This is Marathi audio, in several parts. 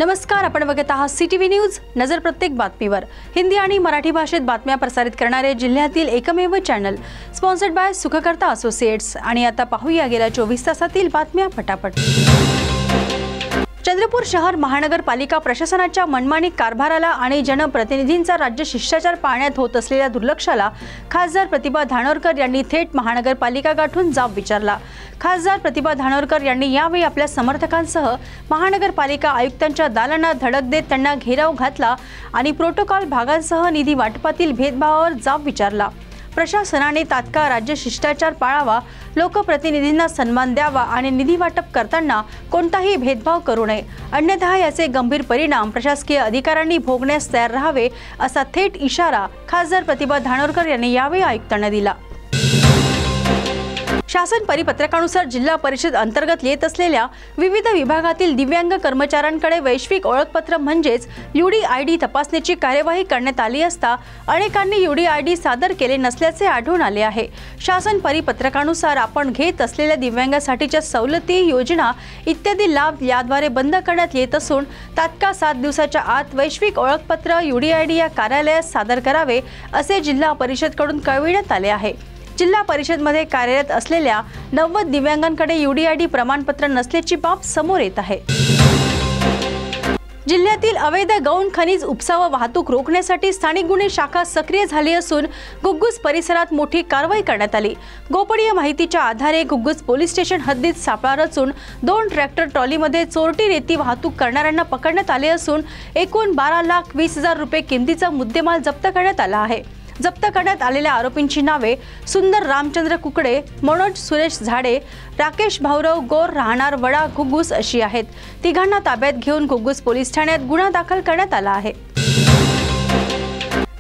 नमस्कार, आपण बघत आहात CTV न्यूज. नजर प्रत्येक बातमीवर. हिंदी आणि मराठी भाषेत बातम्या प्रसारित करणारे जिल्ह्यातील एकमेव channel, sponsored by Sukhkarta associates. आणि आता पाहूया गेल्या 24 तासातील बातम्या फटाफट. चंद्रपूर शहर महानगरपालिका प्रशासनाच्या मनमानी कारभाराला आणि जनप्रतिनिधींचा राज्य शिष्टाचार पाळण्यात होत असलेल्या दुर्लक्षाला खासदार प्रतिभा धानोरकर यांनी थेट महानगरपालिका गाठून जाब विचारला. खासदार प्रतिभा धानोरकर यांनी यावेळी आपल्या समर्थकांसह महानगरपालिका आयुक्तांच्या दालनात धडक देत त्यांना घेराव घातला आणि प्रोटोकॉल भागांसह निधी वाटपातील भेदभावावर जाब विचारला. प्रशासनाने तात्काळ राज्य शिष्टाचार पाळावा, लोकप्रतिनिधींना सन्मान द्यावा आणि निधी वाटप करताना कोणताही भेदभाव करू नये, अन्यथा याचे गंभीर परिणाम प्रशासकीय अधिकाऱ्यांनी भोगण्यास तयार राहावे, असा थेट इशारा खासदार प्रतिभा धानोरकर यांनी यावेळी आयुक्तांना दिला. शासन परिपत्रकानुसार जिल्हा परिषद अंतर्गत येत असलेल्या विविध विभागातील दिव्यांग कर्मचाऱ्यांकडे वैश्विक ओळखपत्र म्हणजेच UDID तपासणीची कार्यवाही करण्यात आली असता अनेकांनी UDID सादर केले नसल्याचे आढळून आले आहे. शासन परिपत्रकानुसार आपण घेत असलेल्या दिव्यांगासाठीच्या सवलती, योजना इत्यादी लाभ याद्वारे बंद करण्यात येत असून तात्काळ 7 दिवसाच्या आत वैश्विक ओळखपत्र UDID या कार्यालयात सादर करावे, असे जिल्हा परिषदकडून कळविण्यात आले आहे. जिल्हा परिषदमध्ये कार्यरत असलेल्या 90 दिव्यांगांकडे UDID प्रमाणपत्र नसल्याची बाब समोर येत आहे. जिल्ह्यातील अवैध गौण खनिज उपसा व वाहतूक रोखण्यासाठी स्थानिक गुन्हे शाखा सक्रिय झाली असून घुग्गुस परिसरात मोठी कारवाई करण्यात आली. गोपनीय माहितीच्या आधारे घुग्गुस पोलीस स्टेशन हद्दीत सापळा रचून 2 ट्रॅक्टर ट्रॉलीमध्ये चोरटी रेती वाहतूक करणाऱ्यांना पकडण्यात आले असून एकूण 12,20,000 रुपये किमतीचा मुद्देमाल जप्त करण्यात आला आहे. जप्त करण्यात आलेल्या आरोपींची नावे सुंदर रामचंद्र कुकडे, मनोज सुरेश झाडे, राकेश भाऊराव गोर, राहणार वडा, घुग्गुस अशी आहेत. तिघांना ताब्यात घेऊन घुग्गुस पोलीस ठाण्यात गुन्हा दाखल करण्यात आला आहे.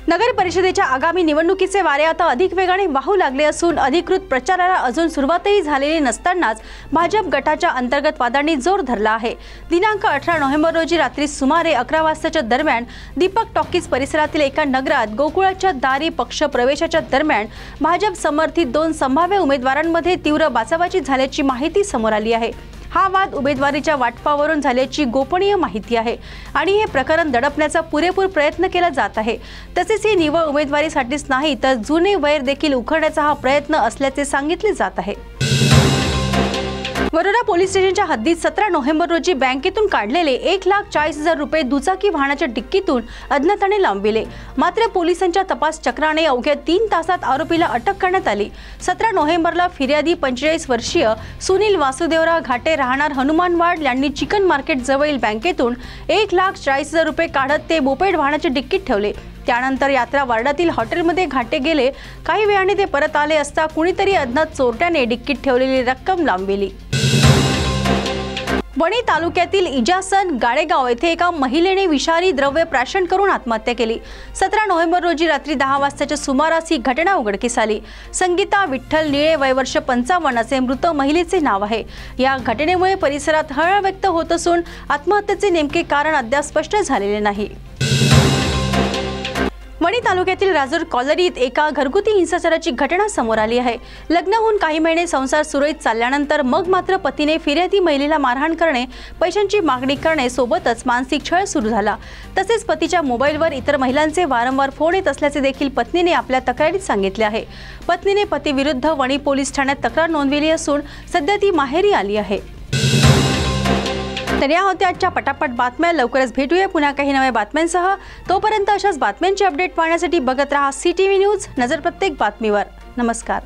नगर परिषदेच्या आगामी निवडणुकीचे वारे आता अधिक वेगाने वाहू लागले असून अधिकृत प्रचाराला अजून सुरुवातही झालेली नसतानाच भाजप गटाच्या अंतर्गत वादांनी जोर धरला आहे. दिनांक 18 नोव्हेंबर रोजी रात्री सुमारे 11 वाजताच्या दरम्यान दीपक टॉकीज परिसरातील एका नगरात गोकुळाच्या दारी पक्ष प्रवेशाच्या दरम्यान भाजप समर्थित 2 संभाव्य उमेदवारांमध्ये तीव्र बाचाबाची झाल्याची माहिती समोर आली आहे. हा वाद उमेदवारीच्या वाटपावरून झाल्याची गोपनीय माहिती आहे आणि हे प्रकरण दडपण्याचा पुरेपूर प्रयत्न केला जात आहे. तसेच ही निवड उमेदवारीसाठीच नाही तर जुने वैर देखील उखडण्याचा हा प्रयत्न असल्याचे सांगितले जात आहे. वरोरा पोलीस स्टेशनच्या हद्दीत 17 नोव्हेंबर रोजी बँकेतून काढलेले 1,40,000 रुपये दुचाकी वाहनाच्या डिक्कीतून अज्ञाताने लांबविले. मात्र पोलिसांच्या तपास चक्राने अवघ्या 3 तासात आरोपीला अटक करण्यात आली. 17 नोव्हेंबरला फिर्यादी 45 वर्षीय सुनील वासुदेवराव घाटे, राहणार हनुमानवाड यांनी चिकन मार्केट जवळील बँकेतून 1,40,000 रुपये काढत ते मोपेड वाहनाच्या डिक्कीत ठेवले. त्यानंतर यात्रा वार्डातील हॉटेलमध्ये घाटे गेले. काही वेळाने ते परत आले असता कुणीतरी अज्ञात चोरट्याने डिक्कीत ठेवलेली रक्कम लांबविली. वणी तालुक्यातील इजासन गाडेगाव येथे एका महिलेने विषारी द्रव्य प्राशन करून आत्महत्या केली. 17 नोव्हेंबर रोजी रात्री 10 वाजताच्या सुमारास ही घटना उघडकीस आली. संगीता विठ्ठल निळे, वय वर्ष 55 असे मृत महिलेचे नाव आहे. या घटनेमुळे परिसरात हळहळ व्यक्त होत असून आत्महत्येचे नेमके कारण अद्याप स्पष्ट झालेले नाही. वणी तालुक्यातील राजूर कॉलनीत एका घरगुती हिंसाचाराची घटना समोर आली आहे. लग्न होऊन काही महिने संसार सुरळीत चालल्यानंतर मग मात्र पतीने फिर्यादी महिलेला मारहाण करणे, पैशांची मागणी करणे सोबतच मानसिक छळ सुरू झाला. तसेच पतीच्या मोबाईलवर इतर महिलांचे वारंवार फोन येत असल्याचे देखील पत्नीने आपल्या तक्रारीत सांगितले आहे. पत्नीने पतीविरुद्ध वणी पोलीस ठाण्यात तक्रार नोंदवली असून सध्या ती माहेरी आली आहे. तर या होत्या आजच्या पटापट बातम्या. लवकरच भेटूया पुन्हा काही नव्या बातम्यांसह. तोपर्यंत अशाच बातम्यांची अपडेट पाहण्यासाठी बघत रहा CTV न्यूज, नजर प्रत्येक बातमीवर. नमस्कार.